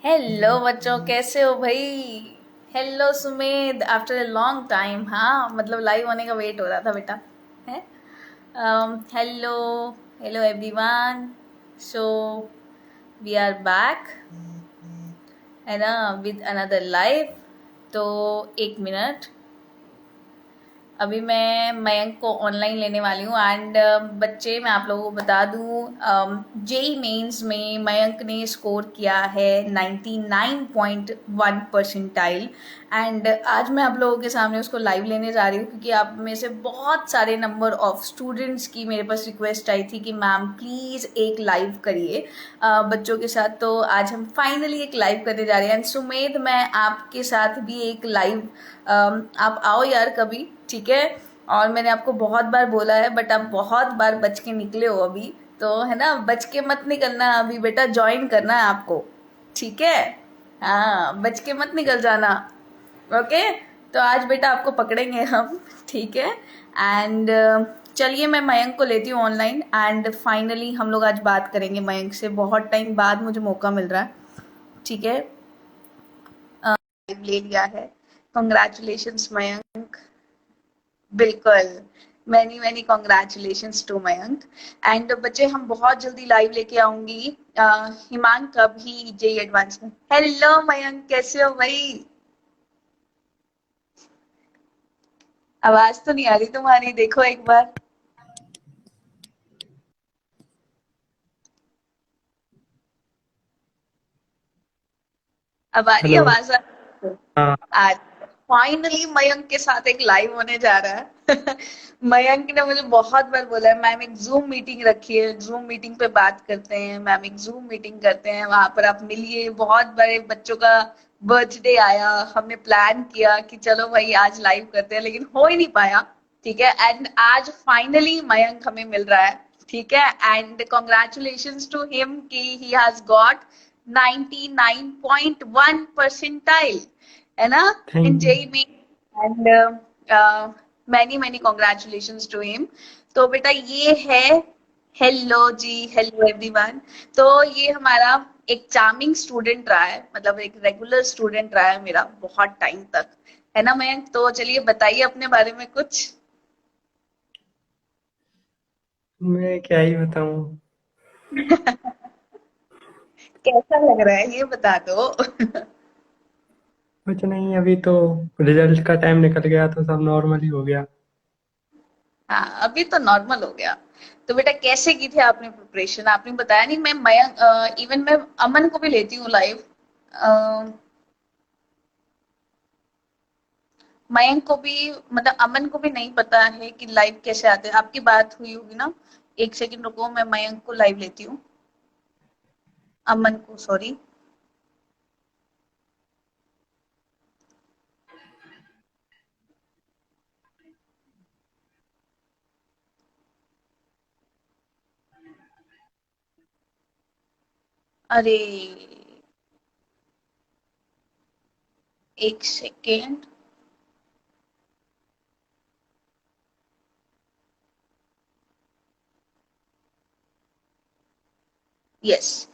Hello बच्चों, कैसे हो भाई। Hello Sumedh, after a long time. हाँ मतलब लाइव होने का वेट हो रहा था बेटा। है। Hello. Hello everyone. So we are back है ना, विद अनदर लाइव। तो एक मिनट, अभी मैं मयंक को ऑनलाइन लेने वाली हूँ। एंड बच्चे, मैं आप लोगों को बता दूँ, जेई मेंस में मयंक ने स्कोर किया है 99.1 परसेंटाइल। एंड आज मैं आप लोगों के सामने उसको लाइव लेने जा रही हूँ, क्योंकि आप में से बहुत सारे नंबर ऑफ स्टूडेंट्स की मेरे पास रिक्वेस्ट आई थी कि मैम प्लीज़ एक लाइव करिए बच्चों के साथ। तो आज हम फाइनली एक लाइव करने जा रहे हैं। एंड सुमेध, मैं आपके साथ भी एक लाइव, आप आओ यार कभी, ठीक है। और मैंने आपको बहुत बार बोला है, बट आप बहुत बार बच के निकले हो अभी। तो है ना, बच के मत निकलना अभी बेटा, ज्वाइन करना है आपको, ठीक है। हाँ, बच के मत निकल जाना। ओके। तो आज बेटा आपको पकड़ेंगे हम, ठीक है। एंड चलिए, मैं मयंक को लेती हूँ ऑनलाइन। एंड फाइनली हम लोग आज बात करेंगे मयंक से, बहुत टाइम बाद मुझे मौका मिल रहा है, ठीक है। ले लिया है। कंग्रेचुलेशंस मयंक। बिल्कुल। Many many congratulations to Mayank. And बच्चे, हम बहुत जल्दी लाइव लेके आऊंगी हिमांक का भी जे एडवांस में। हेलो मयंक, कैसे हो भाई। आवाज तो नहीं आ रही तुम्हारी, देखो एक बार। अब आ रही है हेलो। आवाज। हाँ। आज फाइनली मयंक के साथ एक लाइव होने जा रहा है। मयंक ने मुझे बहुत बार बोला है, मैम एक जूम मीटिंग रखिए, जूम मीटिंग पे बात करते हैं, मैम एक जूम मीटिंग करते हैं, वहां पर आप मिलिए। बहुत बड़े बच्चों का बर्थडे आया, हमने प्लान किया कि चलो भाई आज लाइव करते हैं, लेकिन हो ही नहीं पाया, ठीक है। एंड आज फाइनली मयंक हमें मिल रहा है, ठीक है। एंड कॉन्ग्रेचुलेशंस टू हिम कि ही हैज गॉट 99.1 परसेंटाइल, है ना, इन थैंक यू। जेई में। And many many congratulations to him. तो बेटा ये है। हेलो जी, हेलो एवरीवन। तो ये हमारा एक चार्मिंग स्टूडेंट रहा है, मतलब एक रेगुलर स्टूडेंट रहा है मेरा बहुत टाइम तक, है ना मयंक। तो चलिए बताइए अपने बारे में कुछ। मैं क्या ही बताऊँ। कैसा लग रहा है ये बता दो। कुछ नहीं, अभी तो रिजल्ट का टाइम निकल गया तो सब नॉर्मल ही हो गया। हाँ, अभी तो नॉर्मल हो गया। तो बेटा कैसे की थी आपने प्रिपरेशन, आपने बताया नहीं। मैं मयंक, इवन मैं अमन को भी लेती हूँ लाइव। मयंक को भी, मतलब अमन को भी नहीं पता है कि लाइव कैसे आते हैं। आपकी बात हुई होगी ना। एक सेकंड रुको, मैं मयंक को लाइव लेती हूँ। अमन को, सॉरी। अरे, एक सेकेंड। यस।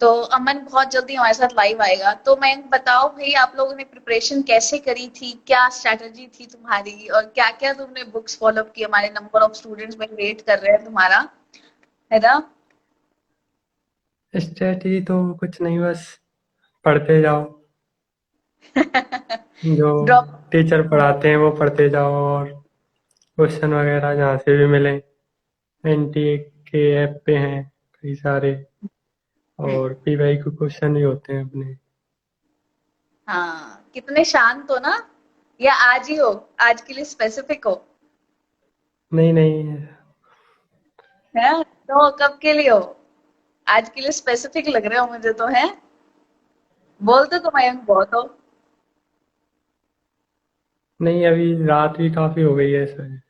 तो अमन बहुत जल्दी हमारे साथ लाइव आएगा। तो मैं बताओ भाई, आप लोगों ने प्रिपरेशन कैसे करी थी, क्या स्ट्रैटेजी थी तुम्हारी, और क्या क्या तुमने बुक्स फॉलो की। हमारे नंबर ऑफ स्टूडेंट्स में वेट कर रहे हैं तुम्हारा, है ना। स्ट्रेटजी तो कुछ नहीं, बस पढ़ते जाओ। जो ड्रॉप। टीचर पढ़ाते हैं वो पढ़ते जाओ, और क्वेश्चन वगैरह जहाँ से भी मिले। एनटीए के ऐप पे हैं कई सारे, और पीवाई के क्वेश्चन ही होते हैं अपने। हाँ, कितने शांत हो ना। या आज ही हो, आज के लिए स्पेसिफिक हो। नहीं नहीं। है तो कब के लिए हो। आज के लिए स्पेसिफिक लग रहे हो मुझे तो, है। बोलते तो मयंक बहुत हो। नहीं, अभी रात भी काफी हो गई है सर।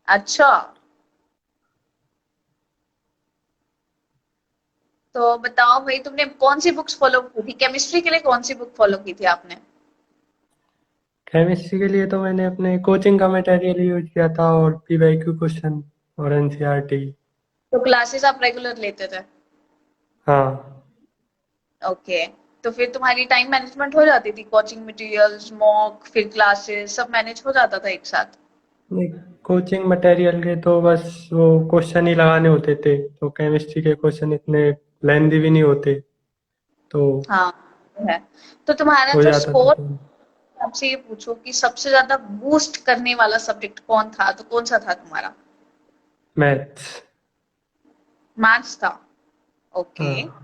अच्छा। तो बताओ भाई, तुमने कौन सी बुक्स फॉलो की थी केमिस्ट्री के लिए, कौन सी बुक फॉलो की थी आपने। केमिस्ट्री के लिए तो मैंने अपने कोचिंग का मटेरियल यूज किया था, और पीवाईक्यू क्वेश्चन और एनसीईआरटी। तो क्लासेस आप रेगुलर लेते थे। हाँ। ओके। तो फिर तुम्हारी टाइम मैनेजमेंट हो जाती थी, कोचिंग मटेरियल्स, मॉक, फिर क्लासेस, सब मैनेज हो जाता था एक साथ? नहीं, कोचिंग मटेरियल के तो बस वो क्वेश्चन ही लगाने होते थे, तो केमिस्ट्री के क्वेश्चन इतने लेंदी भी नहीं होते, तो हाँ, वो है। तो तुम्हारा हो जो जाता था स्कोर, तो। आपसे ये पूछो कि सबसे ज्यादा बूस्ट करने वाला सब्जेक्ट कौन था, तो कौन सा था तुम्हारा? मैथ्स। मैथ्स था। ओके। हाँ।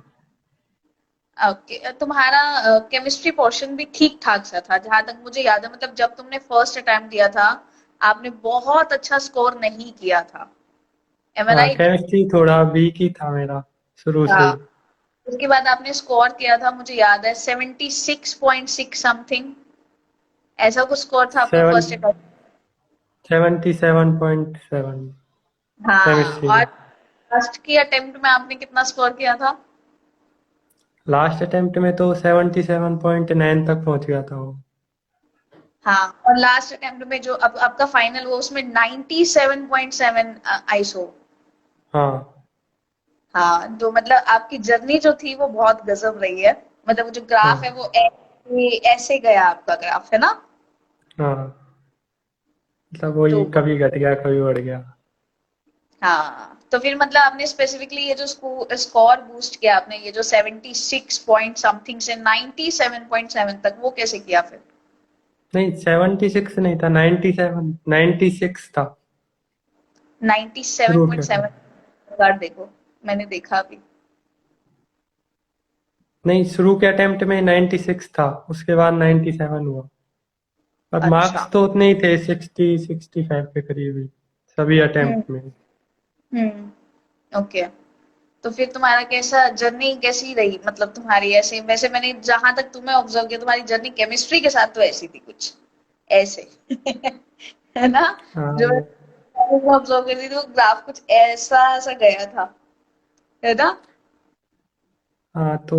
ओके, तुम्हारा केमिस्ट्री पोर्शन भी ठीक ठाक सा था जहां तक मुझे याद है, मतलब जब तुमने फर्स्ट अटेम्प्ट दिया था आपने बहुत अच्छा स्कोर नहीं किया था। एम आई हाँ, राइट? केमिस्ट्री थोड़ा वीक ही था मेरा शुरू से हाँ। ही। उसके बाद आपने स्कोर किया था, मुझे याद है 76.6 समथिंग, ऐसा कुछ स्कोर था आपका सेवन फर्स्ट अटेम्प्ट। 77.7 हाँ, केमिस्ट्री और में। फर्स्ट की अटेम्प्ट में आपने कितना स्कोर किया था? लास्ट अटेम्प्ट में तो 77.9 तक पहुंच गया था वो। हाँ, और लास्ट अटेम्प्ट में जो अब आपका फाइनल हुआ उसमें 97.7 आईसो। हाँ। हाँ, तो मतलब आपकी जर्नी जो थी वो बहुत गजब रही है। मतलब वो जो ग्राफ है हाँ। वो ऐसे ऐसे गया, आपका ग्राफ है ना? हाँ, मतलब तो वही कभी घट गया कभी बढ़ गया। हाँ, तो फिर मतलब आपने स्पेसिफिकली ये जो स्कोर बूस्ट किया आपने, ये जो 76 पॉइंट समथिंग से 97.7 तक, वो कैसे किया फिर? नहीं, 76 नहीं था, 97, 96 था शुरू के टाइम। 97.7 बार देखो, मैंने देखा अभी। नहीं, शुरू के अटेम्प्ट में 96 था, उसके बाद 97 हुआ। और अच्छा। मार्क्स तो उतने ही थे, 60-65 के करीब ही सभी हम्म। अटेम्प्ट में। ओके। तो फिर तुम्हारा कैसा जर्नी कैसी रही, मतलब तुम्हारी ऐसे, वैसे मैंने जहां तक तुम्हें ऑब्जर्व किया तुम्हारी जर्नी केमिस्ट्री के साथ तो ऐसी थी कुछ ऐसे है ना? जो हाँ। मैं ऑब्जर्व कर रही थी वो ग्राफ कुछ ऐसा सा गया था, है ना? हाँ, तो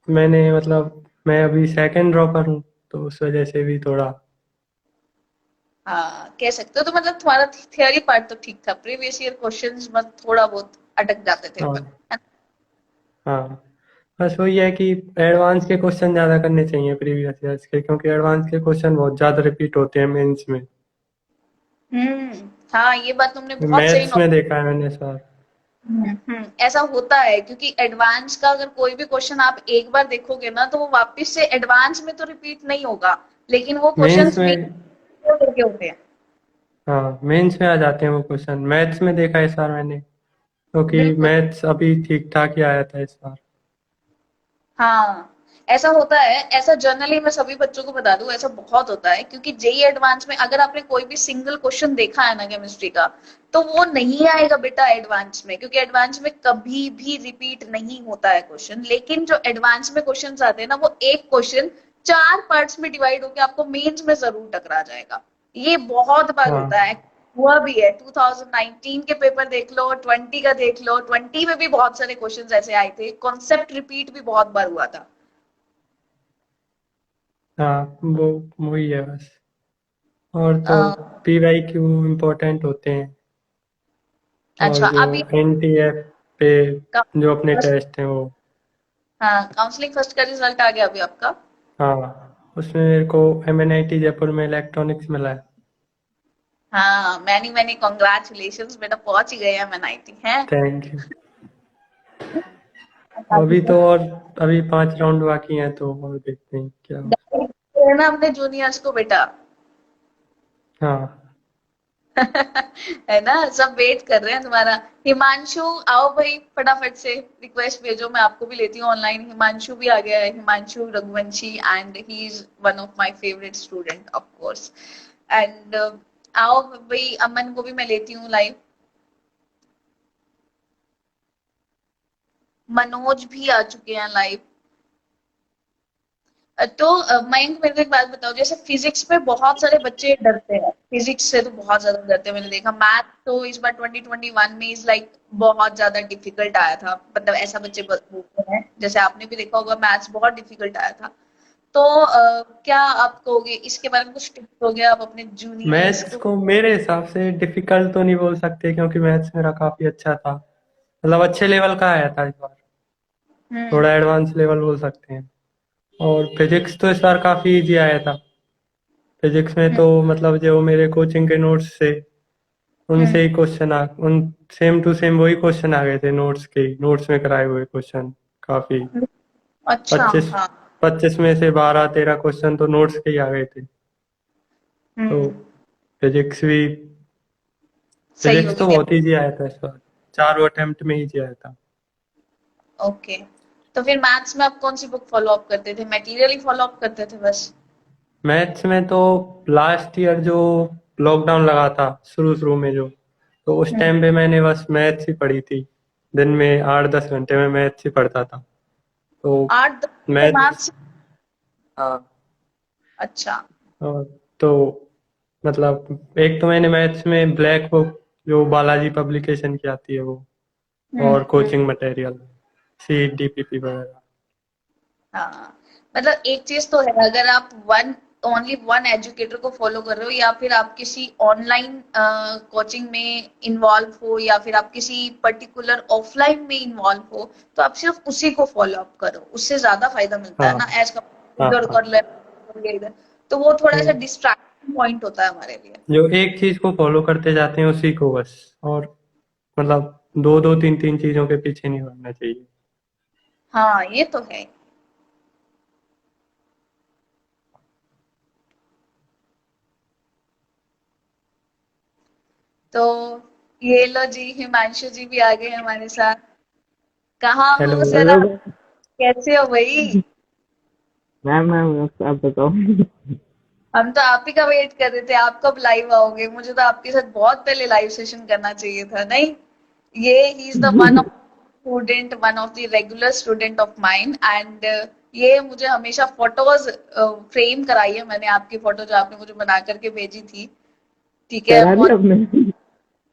मैंने मतलब मैं अभी सेकंड ड्रॉपर हूँ, तो उस वजह से भी थोड़ा। हाँ, कह सकते हो। तो मतलब तुम्हारा थियोरी पार्ट तो ठीक था, प्रीवियस ईयर क्वेश्चंस बस थोड़ा बहुत अटक जाते थे पर, हाँ। है ना? हाँ, बस वही है कि एडवांस के क्वेश्चन ज़्यादा करने चाहिए प्रीवियस ईयर्स के, क्योंकि एडवांस के क्वेश्चन बहुत ज़्यादा रिपीट होते हैं मेंस में। हाँ, ये बात तुमने बहुत सही मैथ्स नोट। में देखा है मैंने सर। ऐसा होता है क्योंकि एडवांस का अगर कोई भी क्वेश्चन आप एक बार देखोगे ना तो वो वापस से एडवांस में तो रिपीट नहीं होगा, लेकिन वो मेंस क्वेश्चंस में में। करके होते हैं। हाँ, मेंस में आ जाते हैं वो क्वेश्चन, मैथ्स में देखा है इस बार मैंने, क्योंकि बिल्कुल। मैथ्स अभी ठीक ठाक ही आया था इस बार। हाँ, ऐसा होता है, ऐसा जनरली मैं सभी बच्चों को बता दूं, ऐसा बहुत होता है क्योंकि जेई एडवांस में अगर आपने कोई भी सिंगल क्वेश्चन देखा है ना केमिस्ट्री का, तो वो नहीं आएगा बेटा एडवांस में, क्योंकि एडवांस में कभी भी रिपीट नहीं होता है क्वेश्चन। लेकिन जो एडवांस में क्वेश्चन आते हैं ना, वो एक क्वेश्चन चार पार्ट्स में डिवाइड होकर आपको मेंस में जरूर टकरा जाएगा। ये बहुत बार होता हाँ। है, हुआ भी है। 2019 के पेपर देख लो, 20 का देख लो, 20 में भी बहुत सारे क्वेश्चंस ऐसे आए थे, कॉन्सेप्ट रिपीट भी बहुत बार हुआ था। हाँ, वो वही है बस। और तो अ, PYQ इम्पोर्टेंट होते हैं, और अच्छा जो अभी NTF पे जो अपने टेस्ट हैं वो। हाँ, काउंसलिंग फर्स्ट का रिजल्ट आ गया अभी आपका? हाँ, उसमें मेरे को MNIT जयपुर में इलेक्ट्रॉनिक्स मिला है। हाँ, मैनी मैनी कॉन्ग्रेचुलेशंस बेटा, पहुंच ही गए हम एनआईटी हैं। Thank you. काफी अभी कुछ तो और अभी 5 राउंड बाकी हैं, तो और देखते हैं क्या हो। है ना अपने जूनियर्स को बेटा। हाँ। है ना, सब वेट कर रहे हैं तुम्हारा। हिमांशु, आओ भाई फटाफट से रिक्वेस्ट भेजो, मैं आपको भी लेती हूँ ऑनलाइन। हिमांशु भी आ गया है, Himanshu Raghuvanshi, and he is one of my favourite student of course. And आओ भाई, अमन को भी मैं लेती हूँ लाइव। मनोज भी आ चुके हैं लाइव। तो मयंक, मेरे को एक बात बताओ, जैसे फिजिक्स में बहुत सारे बच्चे डरते हैं, फिजिक्स से तो बहुत ज्यादा डरते हैं, मैंने देखा। मैथ तो इस बार 2021 में इज लाइक बहुत ज्यादा डिफिकल्ट आया था, मतलब ऐसा बच्चे बोलते हैं, जैसे आपने भी देखा होगा मैथ्स बहुत डिफिकल्ट आया था। तो क्या आप कहोगे इसके बारे में, कुछ टिप्स दोगे आप अपने जूनियर्स मैथ्स को? को मेरे हिसाब से डिफिकल्ट तो नहीं बोल सकते, क्योंकि मैथ्स मेरा काफी अच्छा था, मतलब अच्छे लेवल का आया था इस बार। हम्म। थोड़ा एडवांस लेवल बोल सकते हैं। और फिजिक्स तो इस बार काफी इजी आया था। फिजिक्स में हम्म। तो मतलब जो मेरे कोचिंग के नोट्स थे हम्म। उनसे ही क्वेश्चन आ उन सेम टू सेम वही क्वेश्चन आ गए थे, नोट्स में कराए हुए क्वेश्चन काफी। अच्छा। 25 हाँ। 25 में से 12-13 क्वेश्चन तो नोट्स के ही आ गए थे। तो हम्म। फिजिक्स भी सही फिजिक्स होगी तो क्या? बहुत इजी आया था इस बार, चारों अटेम्प्ट में इजी आया था। ओके। तो फिर मैथ्स में आप कौन सी बुक फॉलो अप करते थे? मटेरियल ही फॉलो अप करते थे बस? मैथ्स में तो लास्ट ईयर जो लॉकडाउन लगा था शुरू शुरू में जो, तो उस हम्म। टाइम पे मैंने बस मैथ्स ही पढ़ी थी। दिन में 8-10 घंटे में मैथ्स ही पढ़ता था। तो 8-10 मैथ्स, मैथ्स? हाँ। अच्छा। और तो मतलब एक तो मैंने मैथ्स में ब्लैक बुक जो बालाजी पब्लिकेशन की आती है वो, और हम्म। कोचिंग मटेरियल सी डीपीपी वगैरह। हाँ, मतलब एक चीज तो है, अगर आप ओनली वन एजुकेटर को फॉलो कर रहे हो, या फिर आप किसी ऑनलाइन कोचिंग में इन्वॉल्व हो, या फिर आप किसी पर्टिकुलर ऑफलाइन में इन्वॉल्व हो, तो आप सिर्फ उसी को फॉलो अप करो, उससे ज्यादा फायदा मिलता है हाँ ना, एज हाँ इधर हाँ। कर ले इधर। तो वो थोड़ा सा तो डिस्ट्रैक्टिंग पॉइंट होता है हमारे लिए। जो एक चीज को फॉलो करते जाते हैं उसी को बस, और मतलब दो दो तीन तीन चीजों के पीछे नहीं भागना चाहिए। हाँ, ये तो है। तो ये लो जी, हिमांशु जी भी आ गए हमारे साथ। कहाँ हेलो। हो सर हेलो आप? कैसे हो भाई? मैम आप बताओ। हम तो आप ही का वेट कर रहे थे, आप कब लाइव आओगे? मुझे तो आपके साथ बहुत पहले लाइव सेशन करना चाहिए था, नहीं? ये he is the one of the regular student of mine, and ये मुझे हमेशा फोटोज फ्रेम कराई है मैंने, आपकी फोटो जो आपने मुझे बना करके भेजी थी। ठीक है, करा बहुत। लिया आपने?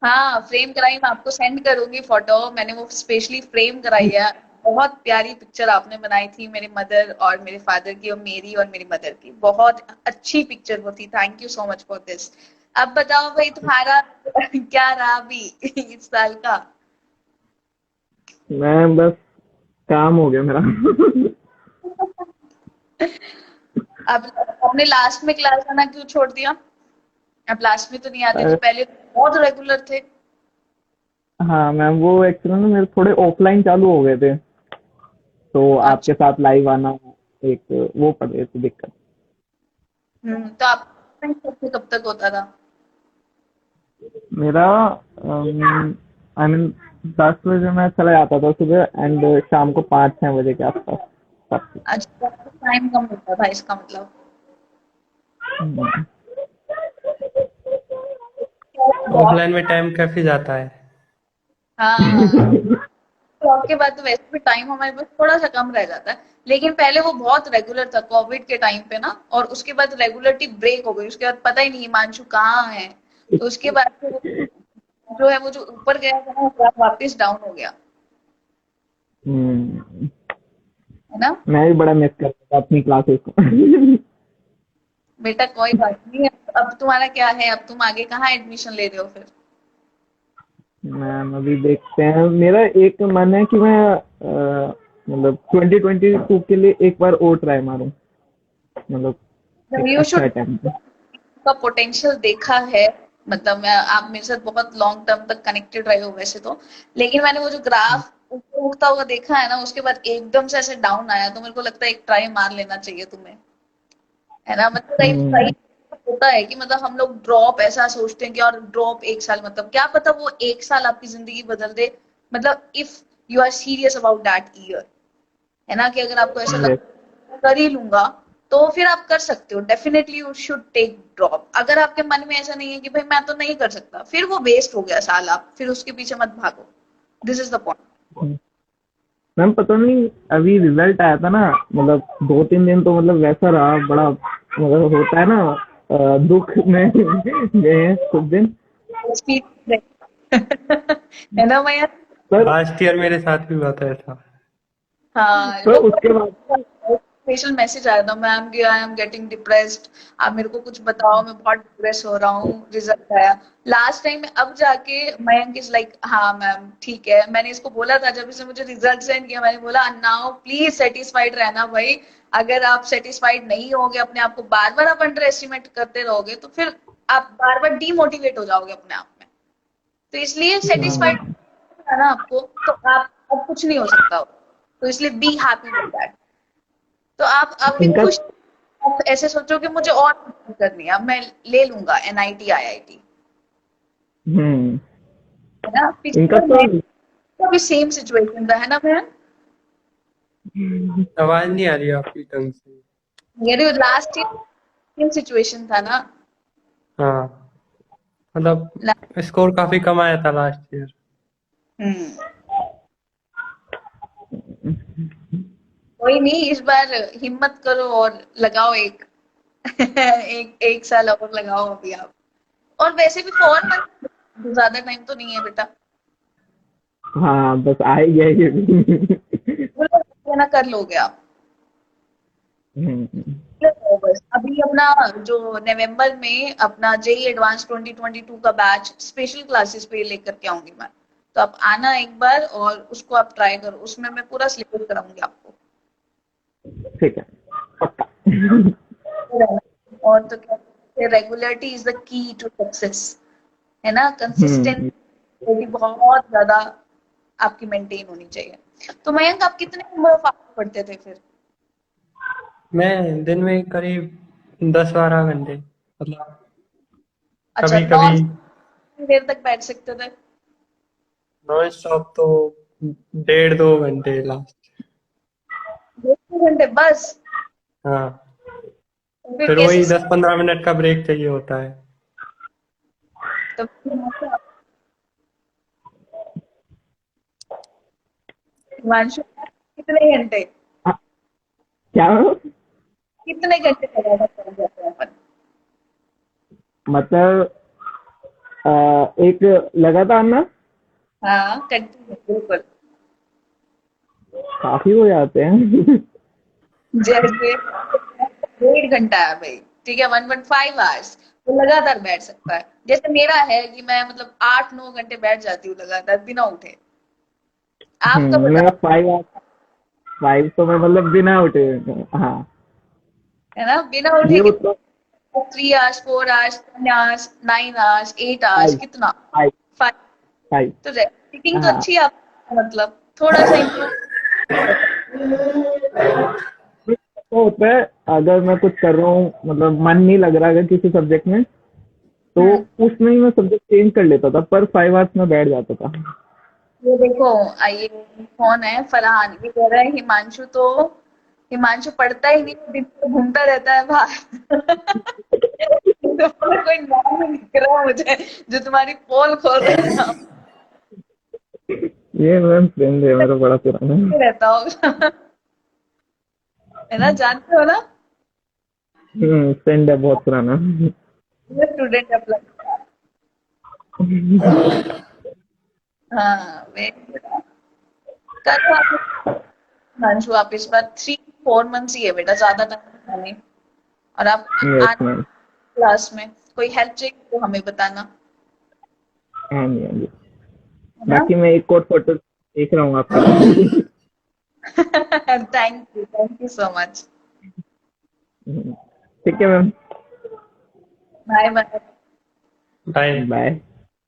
हाँ, फ्रेम कराई, मैं आपको सेंड करूंगी फोटो, मैंने वो स्पेशली फ्रेम कराई है। बहुत प्यारी पिक्चर आपने बनाई थी मेरे मदर और मेरे फादर की, और मेरी और मेरी मदर की, बहुत अच्छी पिक्चर वो थी। Thank you so much for this. अब बताओ भाई, तुम्हारा क्या रहा अभी इस साल का? मैं बस काम हो गया मेरा। अब आपने लास्ट में क्लास आना क्यों छोड़ दिया? अब लास्ट में तो नहीं आते थे अ, पहले, तो बहुत रेगुलर थे। हाँ मैम, वो एक्चुअली ना मेरे थोड़े ऑफलाइन चालू हो गए थे, तो अच्छा। आपके साथ लाइव आना एक वो पड़ गई थी दिक्कत। तो आप कब तक होता था? मेरा आई मीन 10 बजे मैं चला जाता था सुबह, एंड शाम को 5-6 बजे के आसपास वापस। अच्छा, टाइम कम होता था इसका मतलब। हम्म। बहुत। ऑफलाइन में टाइम काफी जाता है। हाँ, जॉब के बाद तो वैसे भी टाइम हमारे पास थोड़ा सा कम रह जाता है, लेकिन पहले वो बहुत रेगुलर था कोविड के टाइम पे ना, और उसके बाद रेगुलरिटी ब्रेक हो गई, उसके बाद पता ही नहीं हिमांशु कहाँ है। तो उसके बाद फिर जो है वो जो ऊपर गया था ना, वो वापस डाउन हो गया, हम्म, है ना? मैं भी बड़ा मिस करता था अपनी क्लासेस को। बेटा कोई बात नहीं है। अब तुम्हारा क्या है, अब तुम आगे कहाँ एडमिशन ले रहे हो फिर? मैम अभी देखते हैं, मेरा एक मन है कि मैं मतलब 2022 के लिए एक बार और ट्राई मारूं, मतलब एक यू अच्छा शुड अटेम्प्ट। का पोटेंशियल देखा है, मतलब मैं, आप मेरे साथ बहुत लॉन्ग टर्म तक कनेक्टेड रहे हो वैसे तो, लेकिन मैंने वो जो ग्राफ ऊपर उठता हुआ देखा है ना, उसके बाद एकदम से ऐसे डाउन आया, तो मेरे को लगता है एक ट्राई मार लेना चाहिए तुम्हें, है ना? मतलब कई कई होता है कि मतलब हम लोग ड्रॉप ऐसा सोचते हैं कि, और ड्रॉप एक साल, मतलब क्या पता वो एक साल आपकी जिंदगी बदल दे। मतलब if you are serious about that year, है ना, कि अगर आपको ऐसा यस। लगता कर ही लूंगा, तो फिर आप कर सकते हो, definitely you should take drop. अगर आपके मन में ऐसा नहीं है कि भाई मैं तो नहीं कर सकता, फिर वो वेस्ट हो गया साल, आप फिर उसके पीछे मत भागो। This is the point. Ma'am पता नहीं, अभी रिजल्ट आया था ना, मतलब 2-3 दिन तो मतलब वैसा रहा बड़ा, मतलब होता है ना, दुख में गए कुछ दिन। है ना भैया? पर लास्ट ईयर मेरे साथ भी हुआ था ऐसा। हाँ, पर वो उसके बाद स्पेशल मैसेज आया था, मैम कि आई एम गेटिंग डिप्रेस्ड, आप मेरे को कुछ बताओ, मैं बहुत डिप्रेस हो रहा हूँ। रिजल्ट आया लास्ट टाइम में, अब जाके मयंक इज लाइक हाँ मैम ठीक है। मैंने इसको बोला था जब इसने मुझे रिजल्ट सेंड किया, मैंने बोला नाउ प्लीज सेटिस्फाइड रहना भाई, अगर आप सेटिस्फाइड नहीं होगे, अपने आप को बार बार आप अंडर एस्टिमेट करते रहोगे तो फिर आप बार बार डीमोटिवेट हो जाओगे अपने आप में। तो इसलिए सेटिस्फाइड हाँ है ना आपको, तो आप अब कुछ नहीं हो सकता हो, तो इसलिए बी हैप्पी विद दैट। तो आप अभी इनका खुश, आप ऐसे सोचो कि मुझे और मेहनत करनी है, अब मैं ले लूंगा एनआईटी आईआईटी, हम्म है ना। इनका पिछले तो में का भी सेम सिचुएशन था, है ना मैम। आवाज नहीं आ रही आपकी ढंग से। मेरे लास्ट ईयर सेम सिचुएशन था ना। हाँ, मतलब ला- स्कोर काफी कम आया था लास्ट ईयर। हम्म, कोई नहीं, इस बार हिम्मत करो और लगाओ एक एक साल और लगाओ अभी आप। और वैसे भी 4 मंथ ज्यादा टाइम तो नहीं है बेटा, हाँ बस आ ही गया ये भी बोलो ना कर लोगे आप। हम्म, बस अभी अपना जो नवंबर में अपना जेई एडवांस 2022 का बैच स्पेशल क्लासेस पे लेकर के आऊंगी मैं, तो आप आना एक बार और उसको आप ट्राई करो, उसमें मैं पूरा सिलेबस कराऊंगी आपको। ठीक है पक्का और तो क्या, regularity is the key to success, है ना। हम्म कंसिस्टेंट बहुत ज्यादा आपकी मेंटेन होनी चाहिए। तो मयंक आप कितने नंबर ऑफ आवर्स पढ़ते थे फिर? मैं दिन में करीब 10-12 घंटे, मतलब अच्छा, कभी कभी नॉन देर तक बैठ सकते थे? नॉन स्टॉप तो 1.5-2 घंटे लास्ट। 2 घंटे बस? हाँ, तो फिर फिर कैसे? वही 10-15 मिनट का ब्रेक चाहिए होता है। तो हिमांशु, कितने घंटे, हाँ, क्या कितने घंटे लगातार पढ़ जाते हैं अपन? मतलब एक लगातार ना हाँ कंटिन्यू बिल्कुल। काफी हो जाते हैं जैसे 1.5 घंटा है भाई, ठीक है, 1.5 आवर्स, वो लगातार बैठ सकता है। जैसे मेरा है कि मैं मतलब 8-9 घंटे बैठ जाती हूँ लगातार बिना उठे। आपका मेरा बताओ। 5 तो मैं मतलब बिना उठे हाँ है ना, बिना उठे ये कितना? मतलब 3 hours, 4 hours, 10 hours, 9 hours, 8 hours, five कितना? फाइव 5। फाइव तो रेटिंग तो हाँ अच्छी है आपकी, मतलब थोड़ा सा इम्प्रूव। तो होता है अगर मैं कुछ कर रहा हूँ मतलब मन नहीं लग रहा अगर किसी सब्जेक्ट में तो हम्म, उसमें ही मैं सब्जेक्ट चेंज कर लेता था पर 5 आवर्स में बैठ जाता था ये देखो, ये कौन है, फरहान, ये कह रहा है हिमांशु पढ़ता ही नहीं, दिन भर घूमता रहता है बाहर तो कोई नाम नहीं दिख रहा मुझे जो तुम्हारी पोल खोल रहा है, ये मैम फ्रेंड है मेरा बड़ा पुराना रहता होगा है ना, जानते हो ना। फ्रेंड है बहुत पुराना ये स्टूडेंट अप्लाई, हाँ very good। करो आप, हिमांशु आप इस बार 3-4 मंथ्स ही है बेटा, ज्यादा टाइम नहीं। और आप यस आज मैम क्लास में कोई हेल्प चाहिए तो हमें बताना, हाँ जी हाँ जी है ना। बाकी मैं एक और फोटो देख रहा हूँ आपका थैंक यू सो मच। ठीक है ma'am bye bye. Bye. Bye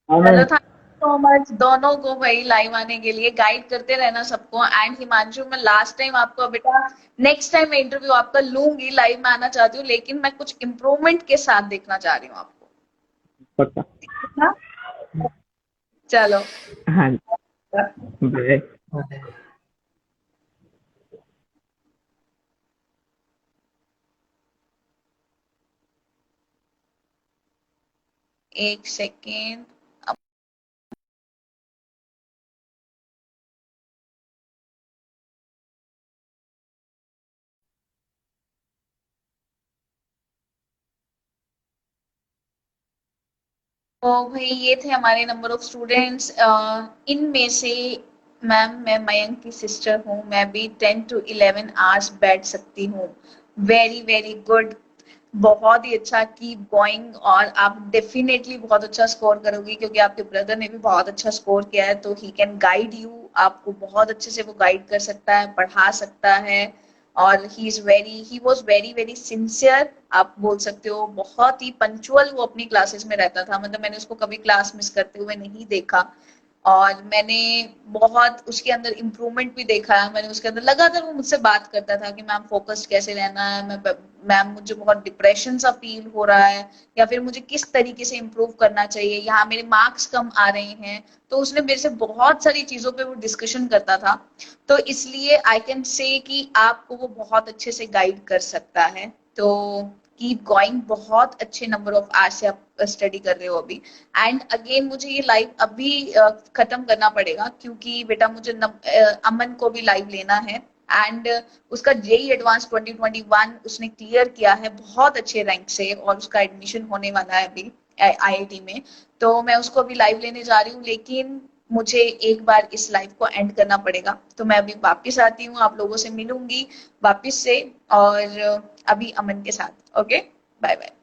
हाँ चलो, ma'am thank you so much दोनों को भाई, लाइव आने के लिए गाइड करते रहना सबको। एंड हिमांशु, मैं लास्ट टाइम आपको बेटा, नेक्स्ट टाइम मैं इंटरव्यू आपका लूंगी, लाइव में आना चाहती हूँ, लेकिन मैं कुछ इम्प्रूवमेंट के साथ देखना चाह रही हूँ आपको, पक्का ठीक है? चलो। हाँ जी बाय एक सेकेंड। तो भाई ये थे हमारे नंबर ऑफ स्टूडेंट्स, इनमें से मैम मैं मयंक की सिस्टर हूँ, मैं भी 10 to 11 आवर्स बैठ सकती हूँ। वेरी वेरी गुड, बहुत ही अच्छा, कीप गोइंग, और आप डेफिनेटली बहुत अच्छा स्कोर करोगी क्योंकि आपके ब्रदर ने भी बहुत अच्छा स्कोर किया है, तो ही कैन गाइड यू, आपको बहुत अच्छे से वो गाइड कर सकता है, पढ़ा सकता है। और he was very very sincere, आप बोल सकते हो, बहुत ही पंचुअल वो अपनी क्लासेस में रहता था, मतलब मैंने उसको कभी क्लास मिस करते हुए नहीं देखा। और मैंने बहुत उसके अंदर इम्प्रूवमेंट भी देखा है, मैंने उसके अंदर लगातार वो मुझसे बात करता था कि मैम फोकस्ड कैसे रहना है, मैम मुझे बहुत डिप्रेशन सा फील हो रहा है, या फिर मुझे किस तरीके से इम्प्रूव करना चाहिए, यहाँ मेरे मार्क्स कम आ रहे हैं। तो उसने मेरे से बहुत सारी चीजों पे वो डिस्कशन करता था, तो इसलिए आई कैन से कि आपको वो बहुत अच्छे से गाइड कर सकता है। तो कीप गोइंग, बहुत अच्छे नंबर ऑफ आवर्स से आप स्टडी कर रहे हो अभी। एंड अगेन मुझे ये लाइव अभी खत्म करना पड़ेगा क्योंकि बेटा मुझे अमन को भी लाइव लेना है। एंड उसका जेई एडवांस 2021 उसने क्लियर किया है बहुत अच्छे रैंक से, और उसका एडमिशन होने वाला है अभी आईआईटी में। तो मैं उसको अभी लाइव लेने जा रही हूँ, लेकिन मुझे एक बार इस लाइव को एंड करना पड़ेगा, तो मैं अभी वापस आती हूँ, आप लोगों से मिलूंगी वापस से, और अभी अमन के साथ। Okay, bye bye.